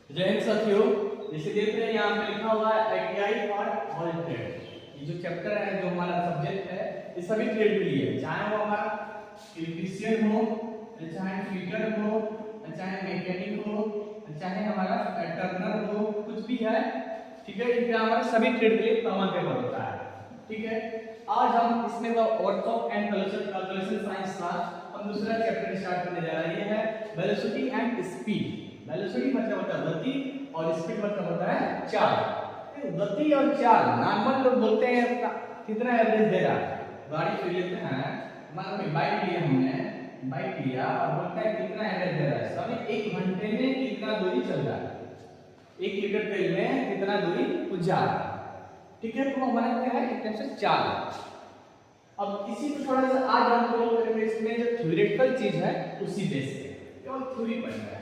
जय हिंद साथियों, जैसे देख रहे हैं यहाँ पे लिखा हुआ है आईटीआई और ऑल ट्रेड। ये जो चैप्टर है, जो हमारा सब्जेक्ट है, ये सभी ट्रेड के लिए है, चाहे वो हमारा इलेक्ट्रीशियन हो, चाहे फिटर हो, चाहे मैकेनिक हो, चाहे हमारा टर्नर हो, कुछ भी है। ठीक है, इनके हमारे सभी ट्रेड के लिए कॉमन पेपर होता है। ठीक है, आज हम इसमें वर्कशॉप एंड कैलकुलेशन साइंस का हम दूसरा चैप्टर स्टार्ट करने जा रहे हैं, वेलोसिटी एंड स्पीड। वेलोसिटी मतलब होता है गति और स्पीड मतलब होता है चाल। गति और चाल नॉर्मल लोग बोलते हैं कितना एवरेज दे रहा है। गाड़ी ले लेते हैं, मान लो बाइक लिया, हमने बाइक लिया और बोलता है कितना एवरेज दे रहा है, समय 1 घंटे में कितना दूरी चल रहा है, 1 लीटर तेल में कितना दूरी जा रहा है। ठीक है, तो हमारा क्या है, एक टाइप से चाल। अब इसी को थोड़ा सा आज हम लोग करेंगे, इसमें जो थ्योरेटिकल चीज है उसी बेस पे केवल थ्योरी पढ़ रहा है।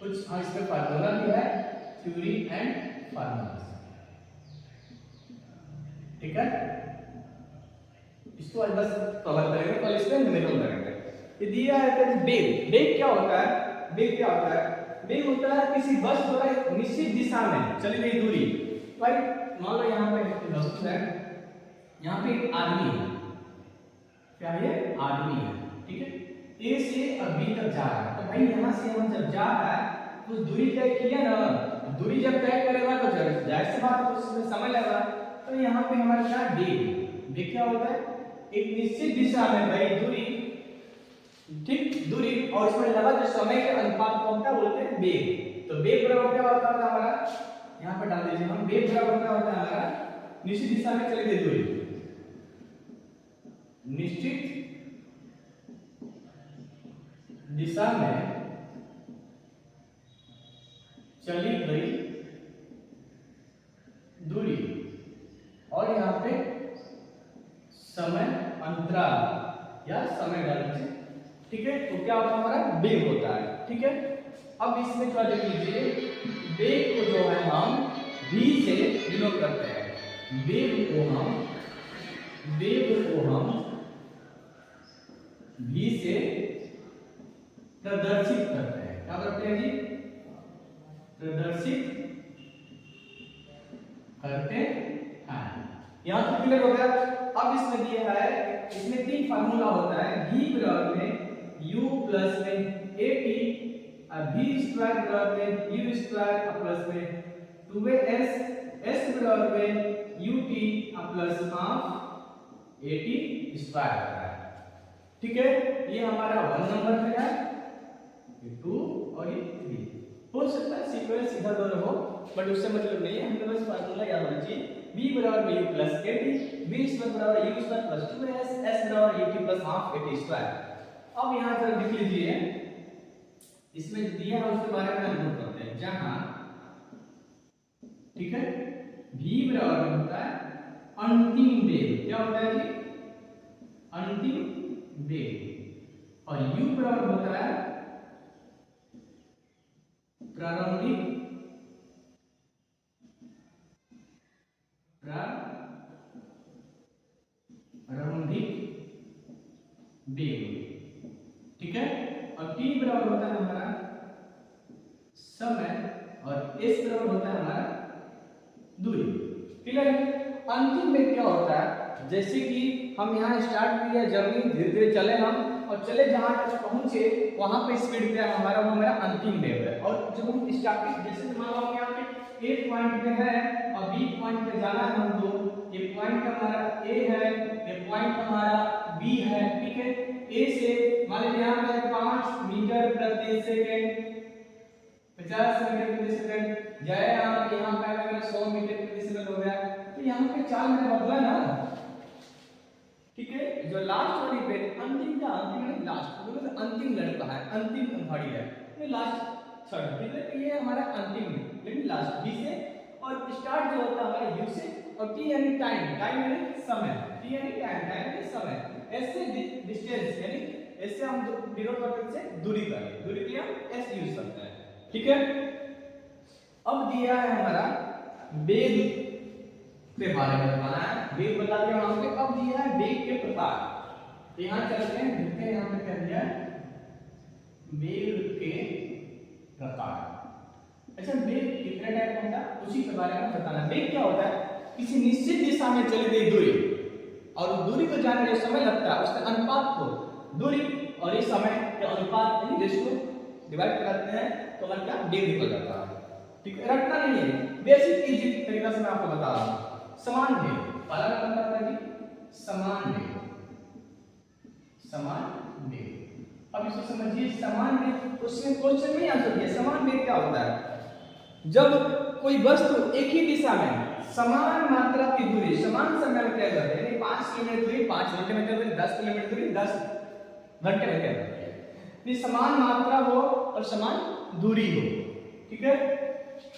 कुछ हाँ इसमें फार्मूला भी है, थ्योरी एंड फार्मूला। ठीक है, इसको आज बस कवर करेंगे, कल इसमें न्यूमेरिकल करेंगे। ये दिया है कि वेग। वेग क्या होता है? वेग क्या होता है? वेग होता है किसी बस द्वारा एक निश्चित दिशा में चली गई दूरी। भाई मान लो यहाँ पे बस है, यहाँ पे एक आदमी है, क्या ये आदमी है। ठीक है, ए से बी तक जा रहा है, तो भाई यहाँ से हम जब जा रहा है कुछ दूरी तय किया ना, दूरी जब तय करेगा तो जाहिर सी बात है उसमें समय लगा। तो यहाँ पे हमारा क्या वेग क्या होता है, एक निश्चित दिशा में भाई दूरी, ठीक दूरी, और इसमें लगा जो समय के अनुपात को हम क्या बोलते हैं, वेग। तो वेग बराबर क्या होता है हमारा, यहाँ पे डाल दीजिए हम, वेग बराबर क्या होता है हमारा, निश्चित दिशा में चली गई दूरी, निश्चित दिशा में चली गई दूरी, और यहाँ पे समय अंतराल या समय डाल दीजिए। ठीक है, तो क्या होता है हमारा वेग होता है। ठीक है, अब इसमें क्या देख लीजिए, वेग को जो है हम v से डिनोट करते हैं। वेग को हम v से प्रदर्शित करते हैं। क्या करते हैं जी? प्रदर्शित करते हैं। यहाँ तो क्लियर हो गया। अब इसमें दिया है, इसमें 3 फार्मूला होता है, v बराबर में u प्लस में at, v स्क्वायर बराबर में u स्क्वायर प्लस में 2s, s बराबर में ut plus half at square होता है। ठीक है, ये हमारा 1 नंबर पे है, ये 2 और ये 3। हो सकता है सीक्वेंस इधर उधर हो, बट उससे मतलब नहीं है, हमें बस फार्मूला याद होना चाहिए। v बराबर में u plus at, v square बराबर u square plus 2s, s बराबर ut plus half at square. अब यहाँ पर लिख लीजिए, इसमें दिया है उसके बारे में हम नोट करते हैं। जहां ठीक है, v बराबर होता है अंतिम वेग। क्या होता है जी? अंतिम वेग। और u बराबर होता है प्रारंभिक वेग। ठीक है, और t बराबर होता है हमारा समय, और s बराबर होता है हमारा दूरी। क्लियर? अंतिम वेग क्या होता है, जैसे कि हम यहाँ स्टार्ट किया जर्नी, धीरे धीरे चले हम और चले जहां तक पहुंचे वहां पे स्पीड क्या है हमारा, वो हमारा अंतिम वेग है। और जब हम स्टार्टिंग, जैसे मान लो हम यहाँ पे ए पॉइंट पे है और बी पॉइंट पे जाना है हमको, ये पॉइंट हमारा ए है, ये पॉइंट हमारा बी है। ठीक है, ए से मान लीजिए यहाँ पे 5 मीटर प्रति सेकंड, 50 मीटर प्रति सेकंड जाए, आप यहाँ पे अगर 100 मीटर प्रति सेकंड हो गया, तो यहाँ पे 4 मिनट बदला ना। ठीक है, जो लास्ट वाली पे अंतिम का अंतिम नहीं लास्ट, मतलब अंतिम लड़का है, अंतिम घड़ी है, ये लास्ट थर्ड। ठीक है, ये हमारा अंतिम लेकिन लास्ट बी से, और स्टार्ट जो होता है हमारा यू से, और टी यानी टाइम, टाइम यानी समय, टी यानी टाइम, टाइम यानी समय, एस से डिस्टेंस यानी एस से हम डिनोट करते हैं दूरी का, दूरी के लिए हम एस यूज करते हैं। ठीक है, अब दिया है हमारा वेग के बारे में बताना है, वेग बता दिया वहां पे। अब दिया है वेग के प्रकार, तो यहाँ चलते हैं, देखते हैं यहाँ पे क्या दिया है, वेग के प्रकार। अच्छा, वेग कितने टाइप होता है उसी के बारे में बताना। वेग क्या होता है? किसी निश्चित दिशा में चली गई दूरी और दूरी को जाने जो समय लगता है उसके अनुपात को दूरी और इस समय के अनुपात यानी रेशियो डिवाइड करते हैं तो हमारा क्या वेग निकल जाता है। ठीक है, रटना नहीं है, बेसिक इजी तरीका से मैं आपको बता रहा हूं। समान वेग पहला बनता है कि समान वेग, समान वेग। अब इसको समझिए, समान वेग उसमें क्वेश्चन में आंसर दिया। समान वेग क्या होता है? जब कोई वस्तु एक ही दिशा में समान मात्रा की दूरी समान समय में तय करती है, यानी 5 किलोमीटर दूरी 5 घंटे में तय करती है, 10 किलोमीटर दूरी 10 घंटे में तय करती है, ये समान मात्रा हो और समान दूरी हो। ठीक है,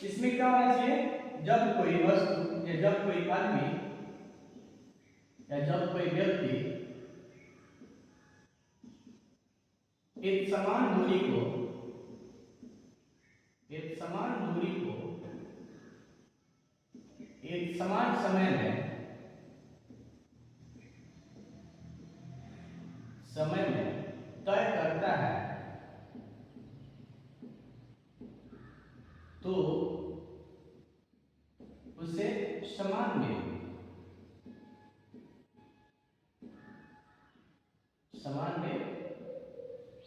इसमें क्या होना चाहिए? जब कोई वस्तु या जब कोई आदमी या जब कोई व्यक्ति एक समान दूरी को एक समान समय में तय करता है तो उसे समान वेग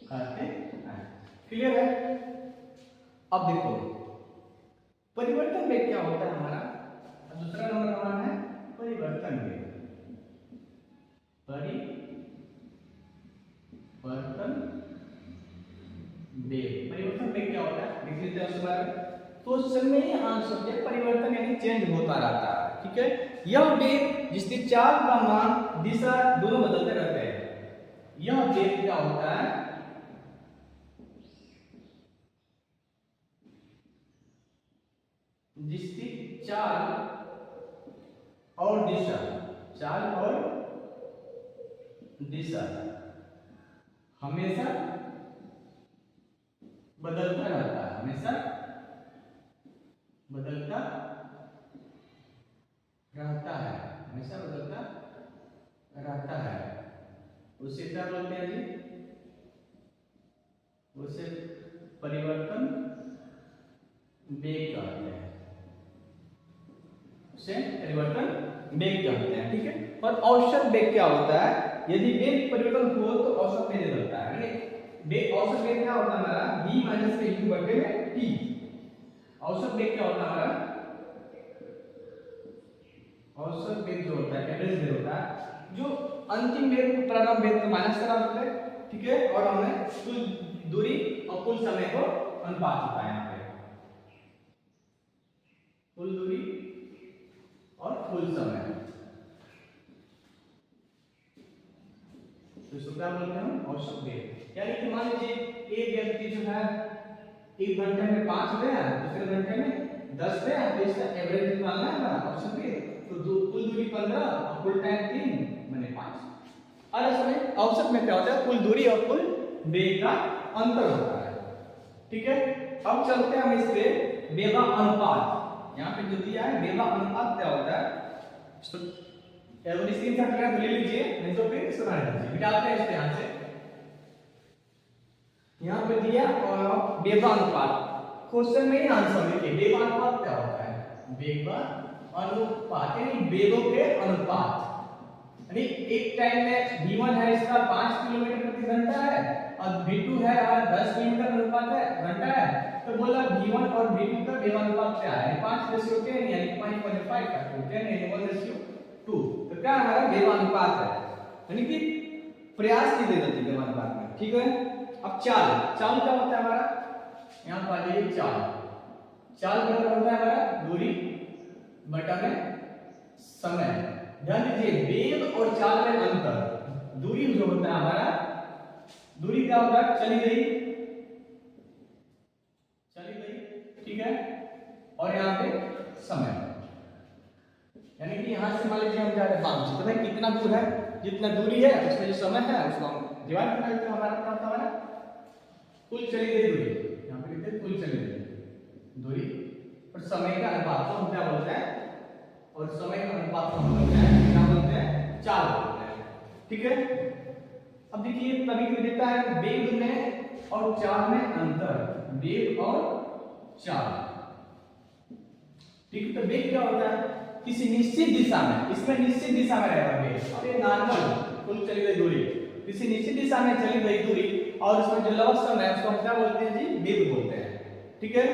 कहते हैं। क्लियर है? अब देखो परिवर्तन वेग क्या होता है हमारा। दूसरा नंबर हमारा है परिवर्तन वेग। परिवर्तन वेग क्या होता है देख लेते हैं उसके बारे में। तो समय ही आंसर के परिवर्तन यानी चेंज होता रहता है। ठीक है, यह वेग जिसकी चाल का मान दिशा दोनों बदलते रहते हैं, यह वेग क्या होता है? जिसकी चाल और दिशा हमेशा बदलता रहता है, उसे क्या बोलते हैं जी? उसे परिवर्तन वेग कहते हैं। ठीक है, और औसत वेग क्या होता है? यदि वेग परिवर्तन हो तो औसत वेग बदलता है। वेग औसत वेग क्या होता है हमारा? v माइनस के u बटे में t। औसत वेग क्या होता है हमारा? औसत वेग जो होता है एवरेज वेग होता है, जो अंतिम वेग प्रारंभ वेग को माइनस करा देते हैं। ठीक है, और हमें कुल दूरी और कुल समय को अनुपात होता है यहाँ पे, कुल दूरी और कुल समय। तो इसको क्या बोलते हैं? औसत वेग। यानी कि मान लीजिए एक व्यक्ति जो है 1 घंटे में 5 गया, दूसरे घंटे में 10 गया, तो इसका एवरेज निकालना है ना, औसत वेग। तो कुल दूरी 15 और कुल टाइम 3 माने 5। और इसमें औसत में क्या होता है? कुल दूरी और कुल वेग का अंतर होता है। ठीक है, अब चलते हैं हम इस पे वेग अनुपात। यहाँ पे जो दिया है वेग अनुपात क्या होता है? स्क्रीनशॉट लेकर ले लीजिए, नहीं तो फिर इसको बना लीजिए। मिटाते हैं इसको यहाँ से। यहाँ पे दिया और वेग अनुपात, क्वेश्चन में ही आंसर लिखिए। वेग अनुपात क्या होता है? वेग अनुपात यानी वेगों के अनुपात, यानी एक टाइम में v1 है इसका 5 किलोमीटर प्रति घंटा है और v2 है और 10 किलोमीटर अनुपात है घंटा है, तो बोला v1 और v2 का वेग अनुपात क्या है? 5:10 यानी 5.5 का, तो 10 यानी 1:2। तो क्या हमारा वेग अनुपात है, यानी कि प्रयास की गई गति वेग अनुपात में। ठीक है, अब चाल क्या होता है हमारा? यहाँ पर ये चाल बराबर होता है हमारा दूरी बटा में समय। ध्यान दीजिए वेग और चाल में अंतर, दूरी जो होता है हमारा, दूरी क्या होता है? चली गई। ठीक है, और यहाँ पे समय, यानी कि यहाँ से मान लीजिए हम जा रहे हैं 5, तो भाई कितना दूर है? जितना दूरी है उसमें जो समय है उसको हम डिवाइड कर देते हैं। हमारा क्या होता है? हमारा कुल चली गई दूरी, यहाँ पे लिखते हैं कुल चली गई दूरी और समय का अनुपात को हम क्या बोलते हैं? और समय का अनुपात को हम बोलते हैं क्या बोलते हैं? चाल बोलते हैं। ठीक है, अब देखिए कभी कभी देता है वेग में और चाल में अंतर, वेग और चाल। ठीक है, तो वेग क्या होता है, किसी निश्चित दिशा में, इसमें निश्चित दिशा में रहेगा वेग, और ये नॉर्मल कुल चली गई दूरी, किसी निश्चित दिशा में चली गई दूरी, और उसमें जो लंब समय है उसको हम क्या बोलते हैं जी, वेग बोलते हैं। ठीक है,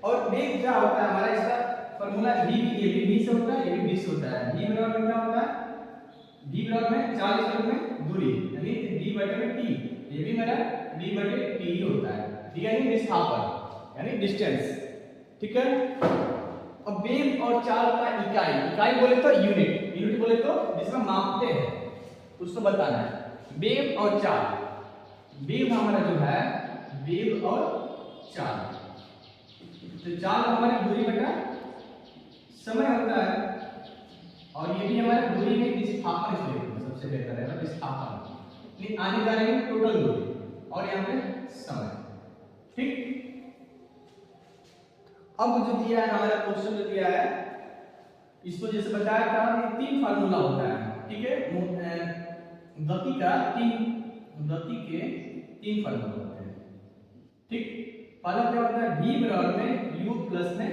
और वेग क्या होता है हमारा, इसका फॉर्मूला v, ये भी v से होता है, ये भी v से होता है। v बराबर क्या होता है, v बराबर में 40 में दूरी, यानी d बटे में t, ये भी मेरा d बटे t ही होता है। ठीक है, यानी विस्थापन यानी डिस्टेंस। ठीक है, अब वेग और चाल का इकाई, इकाई बोले तो यूनिट, यूनिट बोले तो जिसमें मापते हैं उसको बताना है। वेग और चाल, वेग हमारा जो है, वेग और चाल, तो चाल हमारी दूरी बटा समय होता है, और ये भी हमारे दूरी में विस्थापन से सबसे बेहतर है, विस्थापन यानी आने जाने की टोटल दूरी, और यहाँ पे समय। ठीक, अब जो दिया है हमारा क्वेश्चन जो दिया है, इसको जैसे बताया था कि 3 फार्मूला होता है। ठीक है, गति के 3 फार्मूला होते हैं। ठीक, पहला क्या होता है, v बराबर में u प्लस में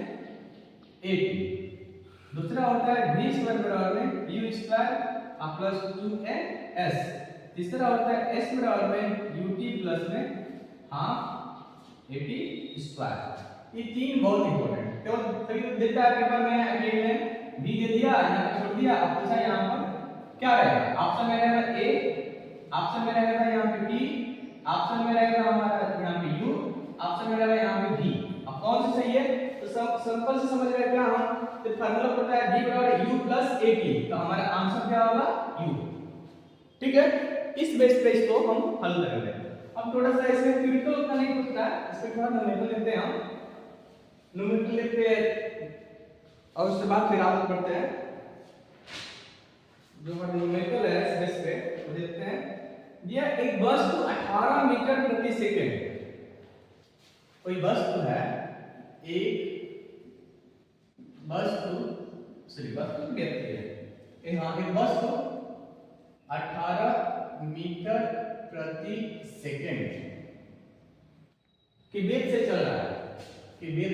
at, दूसरा होता है v स्क्वायर बराबर में u स्क्वायर प्लस 2s, तीसरा होता है s बराबर में ut प्लस में हाफ at स्क्वायर। ये 3 बहुत इंपॉर्टेंट, केवल कभी देता है पेपर में अगले में v दे दिया, यहाँ पे छोड़ दिया, अब पूछा यहाँ पर क्या रहेगा, ऑप्शन में रहेगा a, ऑप्शन में रहेगा यहाँ पे t, ऑप्शन में रहेगा हमारा यहाँ पे u, ऑप्शन में रहेगा यहाँ पे v। अब कौन सा सही है, तो सब सिंपल से समझ रहे क्या हम, तो फार्मूला पता है v बराबर u प्लस at, तो हमारा आंसर क्या होगा u। ठीक है, इस बेस पे इसको हम हल करेंगे। अब थोड़ा सा इसमें थ्योरेटिकल उतना नहीं पूछता है, इसमें थोड़ा न्यूमेरिकल लेते हैं हम, न्यूमेरिकल लेते हैं और उसके बाद फिर आप पढ़ते हैं। जो हमारा न्यूमेरिकल है इस बेस पे वो देखते हैं। यह एक वस्तु 18 मीटर प्रति सेकंड, कोई वस्तु है, एक वस्तु व्यक्ति है, यहाँ एक वस्तु 18 मीटर प्रति सेकंड के वेग से चल रहा है, के वेग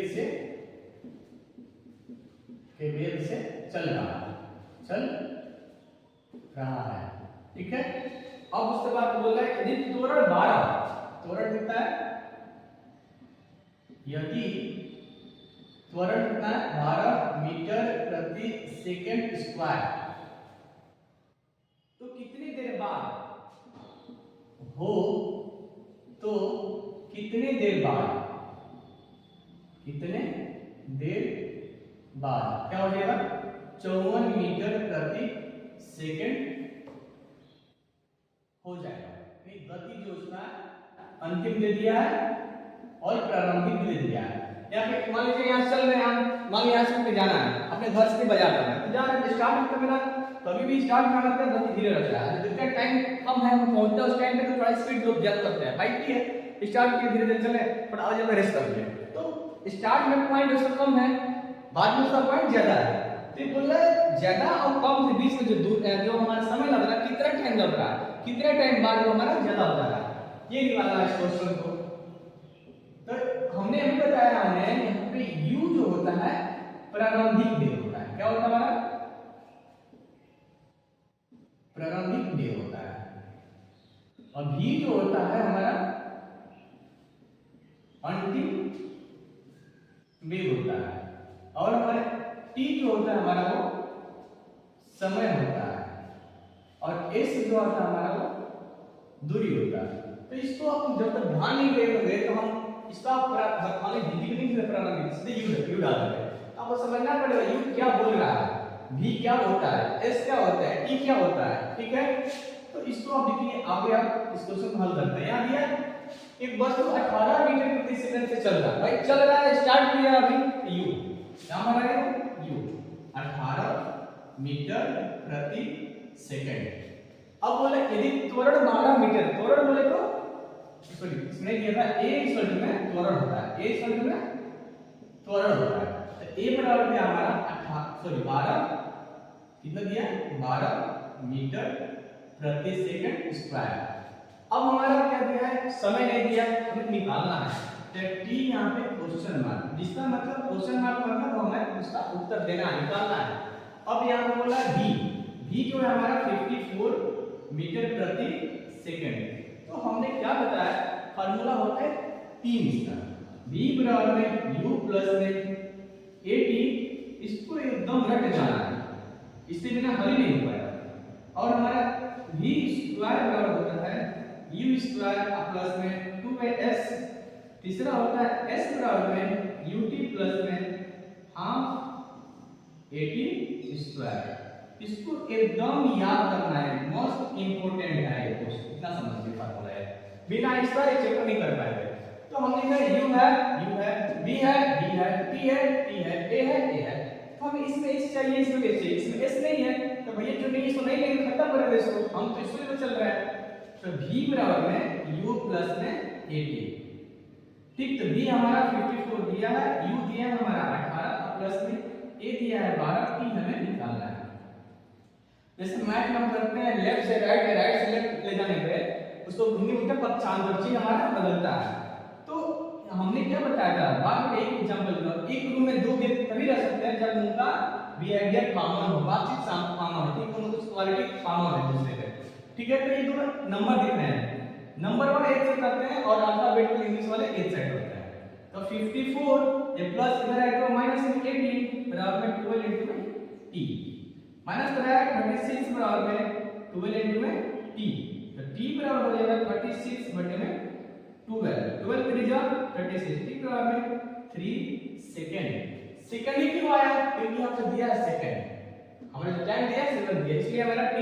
से चल रहा है। ठीक है, अब उसके बाद बोल रहा है यदि त्वरण 12, त्वरण कितना है, यदि त्वरण कितना है 12 मीटर प्रति सेकंड स्क्वायर, तो कितनी देर बाद हो, तो कितने देर बाद क्या हो जाएगा, 54 मीटर प्रति सेकंड हो जाएगा। गति जो उसका अंतिम दे दिया है और प्रारंभिक दे दिया है। यहाँ पे मान लीजिए यहाँ चल रहे हैं, मान लीजिए यहाँ से जाना है, अपने घर से बाजार जाना है, तो जा रहे हैं, स्टार्ट करते मेरा कभी भी स्टार्ट करना रहता है, गति धीरे रहता है, जितना टाइम कम है हम पहुंचते हैं उस टाइम पे तो थोड़ा स्पीड लोग ज्यादा करते हैं। बाइक भी है, स्टार्ट किए धीरे धीरे चले, पर आज ज्यादा रेस्ट कर लिए, तो स्टार्ट में पॉइंट उसका कम है, बाद में उसका पॉइंट ज्यादा है। तो बोल रहा है ज्यादा और कम के बीच में जो दूर है, जो हमारा समय लग रहा है, कितना टाइम लग रहा है, कितने टाइम बाद वो हमारा ज्यादा हो जा रहा है, ये निकालना है इस क्वेश्चन को। तो हमने अभी बताया, हमने यहाँ पे u जो होता है प्रारंभिक वेग होता है, क्या होता है हमारा, प्रारंभिक वेग होता है, और v जो होता है हमारा अंतिम वेग होता है, और हमारे t जो होता है हमारा वो समय होता है, और s जो होता है हमारा वो दूरी होता है। तो इसको आप जब तक ध्यान नहीं देंगे तो हम इसका खाली हिंदी में नहीं प्रारंभिक सीधे u डाल देंगे, आपको समझना पड़ेगा u क्या बोल रहा है, v क्या होता है, s क्या होता है, t क्या होता है। ठीक है, तो इसको आप देखिए आगे आप इस क्वेश्चन को हल करते हैं। यहाँ दिया एक वस्तु 18 मीटर प्रति सेकंड से चल रहा है, भाई चल रहा है, स्टार्ट किया अभी u, क्या हमारा है u 18 मीटर प्रति सेकंड। अब बोले यदि त्वरण 12 मीटर, त्वरण बोले तो सॉरी इसने दिया था a इक्वल में त्वरण होता है, a इक्वल में त्वरण होता है, तो a बराबर दिया हमारा 12 कितना दिया 12 मीटर प्रति सेकंड स्क्वायर। अब हमारा क्या दिया है, समय नहीं दिया, हमें निकालना है तो टी यहाँ पे क्वेश्चन मार्क, जिसका मतलब क्वेश्चन मार्क मतलब हमें उसका उत्तर देना है, निकालना है। अब यहाँ पे बोला v जो है हमारा 54 मीटर प्रति सेकंड। तो हमने क्या बताया, फार्मूला होता है 3 इसका, v बराबर में u प्लस में at, इसको एकदम रट जाना है, इससे बिना हल ही नहीं हो पाएगा। और हमारा v स्क्वायर बराबर होता है u स्क्वायर प्लस में 2s, तीसरा होता है s बराबर में ut प्लस में हाफ at स्क्वायर। इसको एकदम याद करना है, मोस्ट इंपोर्टेंट है ये क्वेश्चन, इतना समझिए फार्मूला है, बिना इसका ये चेक नहीं कर पाएंगे। तो हमने कहा u है, v है, t है, a है। तो हमें इसमें s चाहिए, इसमें s चाहिए, इसमें s नहीं है तो भैया जो नहीं इसको नहीं लेंगे, खत्म कर देंगे इसको, हम तो इसको ही चल रहा है। तो v बराबर में u प्लस में at, ठीक। तो v हमारा 54 दिया है, u दिया है हमारा 18 प्लस में a दिया है 12, t हमें निकालना है। जैसे मैथ में हम करते हैं लेफ्ट से राइट या राइट से लेफ्ट ले जाने पे उसको घूमने उल्टा पक्षांतर हमारा बदलता है। तो हमने क्या बताया था, बाद में एक एग्जांपल दूंगा, एक रूम में दो व्यक्ति तभी रह सकते हैं जब उनका बिहेवियर कॉमन हो, बातचीत कॉमन हो, ठीक, उनकी कुछ क्वालिटी कॉमन है दूसरे पे, ठीक है। तो ये दोनों नंबर दिख रहे हैं, नंबर वन एक साइड करते हैं और अल्फाबेट इंग्लिश वाले एक साइड करते हैं। तो 54 ये प्लस इधर है तो माइनस 18 बराबर में 12 into t, माइनस कर रहा है 36 बराबर में 12 into में t, तो t बराबर हो जाएगा 36 बटे में 12 3 जा 36, t बराबर में 3 सेकंड। सेकंड ही क्यों आया, क्योंकि यहाँ पे दिया है सेकंड, हमने जो टाइम दिया है सेकंड दिया, इसलिए हमारा t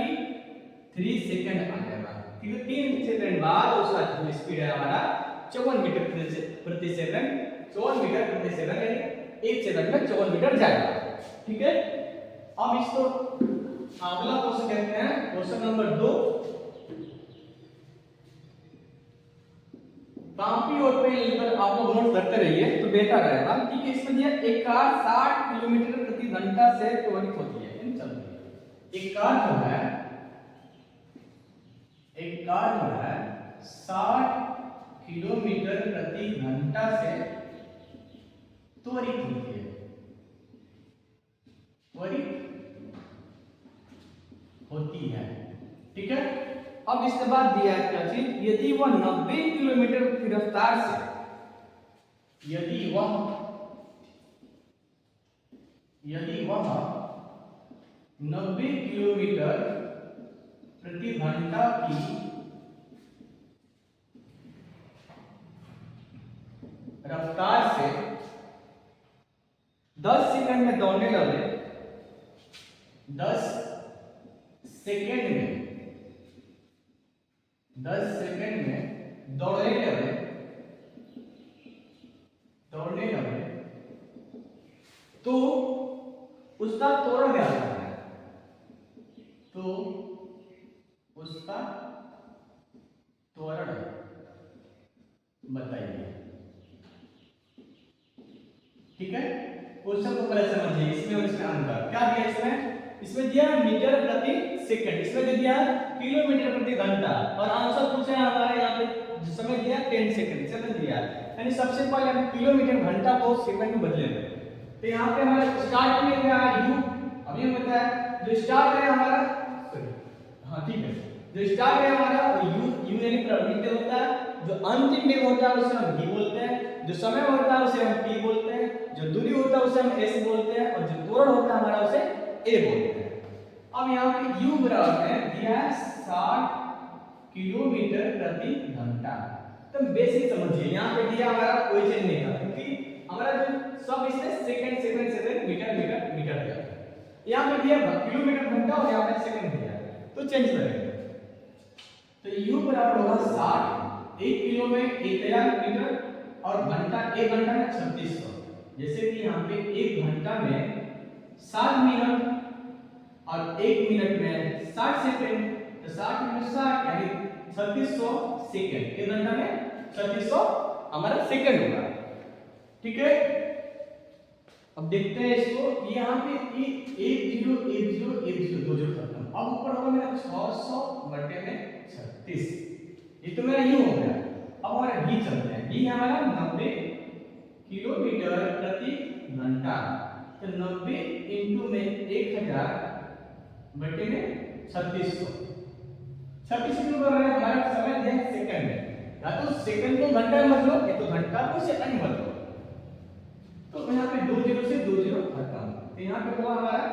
3 सेकंड आ जाएगा, ठीक है। 3 सेकंड बाद उसका जो स्पीड है हमारा 54 मीटर प्रति सेकंड, 54 मीटर प्रति सेकंड, यानी 1 सेकंड में 54 मीटर जाएगा, ठीक है। अब इसको अगला क्वेश्चन देखते हैं, क्वेश्चन नंबर 2। कॉपी और पेन पर आप लोग नोट करते रहिए तो बेहतर रहेगा, ठीक है। इसमें दिया एक कार 60 किलोमीटर प्रति घंटा से त्वरित होती है, इन चलती है। एक कार जो है 60 किलोमीटर प्रति घंटा से त्वरित होती है, ठीक है। अब इसके बाद दिया है क्या चीज, यदि वह 90 किलोमीटर की रफ्तार से, यदि वह 90 किलोमीटर प्रति घंटा की रफ्तार से 10 सेकंड में दौड़ने लगे, 10 सेकंड में दौड़ने लगे तो उसका त्वरण क्या होता है, तो उसका त्वरण बताइए, ठीक है। क्वेश्चन को पहले समझिए, इसमें और इसमें अंतर क्या दिया, इसमें दिया मीटर प्रति सेकंड, इसमें दे दिया किलोमीटर प्रति घंटा, और आंसर पूछा है हमारे यहाँ पे समय दिया 10 सेकंड, समय दिया, यानी सबसे पहले हम किलोमीटर घंटा को सेकंड में बदलेंगे। तो यहाँ पे हमारा स्टार्ट में क्या है u, अभी हम बताया जो स्टार्ट है हमारा, हाँ ठीक है, जो स्टार्ट है हमारा u यानी प्रारंभिक वेग होता है, जो अंतिम वेग होता है उसे हम v बोलते हैं, जो समय होता है उसे हम t बोलते हैं, जो दूरी होता है उसे हम s बोलते हैं, और जो त्वरण होता है हमारा उसे a बोलते हैं। अब यहाँ पे u बराबर है दिया है 60 किलोमीटर प्रति घंटा, तो बेसिक समझिए, यहाँ पे दिया हमारा कोई चेंज नहीं था, क्योंकि हमारा जो सब इसमें सेकंड मीटर दिया है, यहाँ पे दिया किलोमीटर घंटा और यहाँ पे सेकंड दिया है, तो चेंज करेंगे। तो u बराबर होगा 60, 1 किलो में 1000 मीटर और घंटा, 1 घंटा में 3600, जैसे कि यहाँ पे 1 घंटा में 60 मिनट और 1 मिनट में 60 सेकंड, तो 60 मिनट 60 यानी 3600 सेकंड, 1 घंटा में 3600 हमारा सेकंड होगा, ठीक है। अब देखते हैं इसको, यहाँ पे 101010 दो जीरो खत्म, अब ऊपर होगा मेरा 600 बटे में 36, ये तो मेरा यू हो गया। अब हमारा v चलते हैं, b है हमारा 90 किलोमीटर प्रति घंटा। तो 90 इंटू में 1000 बटे में 3600। 36 क्यों कर रहे हैं? हमारा समय दिया है सेकंड में, या तो सेकंड को घंटा में बदलो या तो घंटा को सेकंड में बदलो। तो यहाँ पे 2 जीरो से 2 जीरो खत्म, तो यहाँ पे हुआ हमारा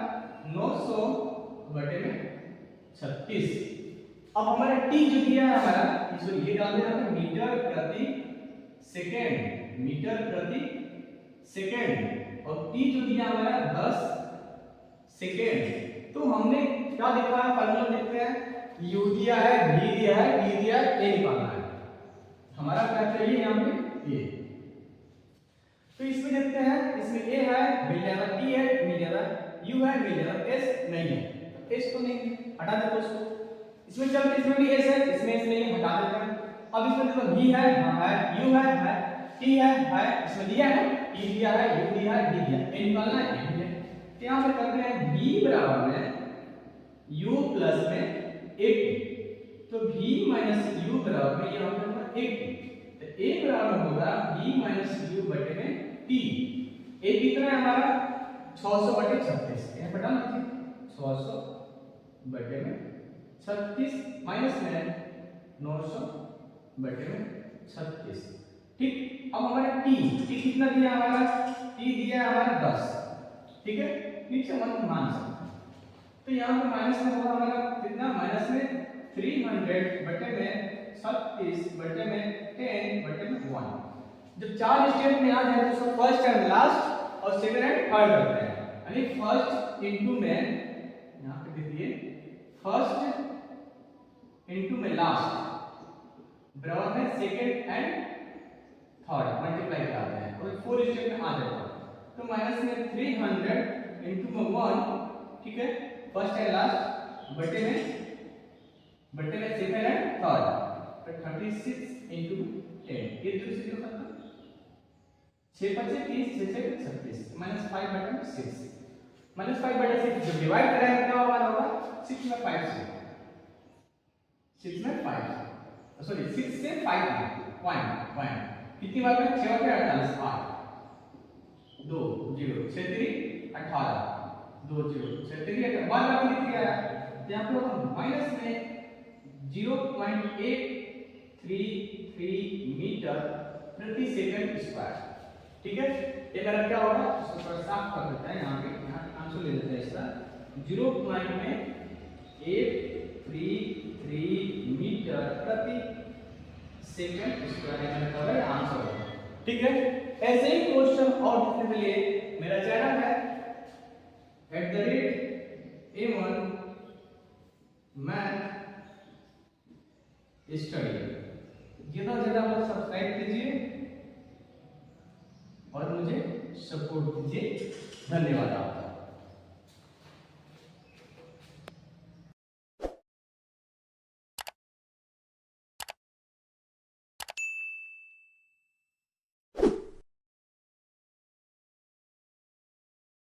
900 बटे में 36। अब हमारा t जो दिया है हमारा, इसको ये डाल देना है मीटर प्रति सेकंड, मीटर प्रति सेकंड, और t जो दिया हमारा 10 सेकंड। तो हमने क्या देखा है, फार्मूला देखते हैं, u दिया है, v दिया है, d दिया है, a निकालना है। हमारा क्या चाहिए यहाँ पे a। तो इसमें देखते हैं, इसमें a है मिल जाएगा, t है मिल जाएगा, u है मिल जाएगा, s नहीं है, तो s तो नहीं, हटा देते उसको। इसमें चलते, इसमें भी s है, इसमें s नहीं है, हटा देते हैं। अब इसमें देखो v है, हाँ है, u है, t है, इसमें दिया है, t दिया है, u दिया है, d दिया है, a निकालना है, a है। तो यहाँ पे करते हैं v बराबर में u प्लस में 80, तो v माइनस u बराबर में यहाँ पे 80, तो a बराबर होगा v माइनस u बटे में t। a कितना है हमारा 600 बटे 36, यहाँ पे डाल दीजिए 600 बटे में 36 माइनस में 900 बटे में 36। ठीक, अब हमारा t कितना दिया हमारा, t दिया है हमारा 10, ठीक है, नीचे मान सकते हैं। तो यहाँ पे माइनस में होगा हमारा कितना, माइनस में 300 बटे में 36 बटे में 10 बटे में 1। जब 4 स्टेप में आ जाए तो उसको फर्स्ट एंड लास्ट और सेकंड एंड थर्ड करते हैं, यानी फर्स्ट इनटू में, यहाँ पे देखिए फर्स्ट इनटू में लास्ट बराबर में सेकंड एंड थर्ड मल्टीप्लाई कराते हैं, और 4 स्टेप में आ जाएगा। तो माइनस में 300 इनटू में 1, ठीक है, फर्स्ट एंड लास्ट बटे में सेकंड एंड थर्ड, तो 36 इनटू 10, ये दूसरी जीरो खत्म, 6 5 30, 6 6 36, माइनस 5 बटे 6, माइनस 5 बटे 6 जब डिवाइड करेंगे क्या होगा, 6 में 5 से 6 में 5, सॉरी 6 से 5 पॉइंट कितनी बार में 6 बटे 48, 8 2 0 6 3 18 2 0 6 3 1 बार कितनी है, यहाँ पे हम माइनस में 0.833 मीटर प्रति सेकंड स्क्वायर, ठीक है। ये मेरा क्या होगा, इसको थोड़ा साफ कर देते हैं, यहाँ पे आंसर ले लेते हैं इसका, 0.833 मीटर प्रति सेकंड स्क्वायर का आंसर होगा, ठीक है। ऐसे ही क्वेश्चन और देखने के लिए मेरा चैनल है @A1 मैथ स्टडी, जितना ज्यादा आप सब्सक्राइब कीजिए और मुझे सपोर्ट कीजिए। धन्यवाद।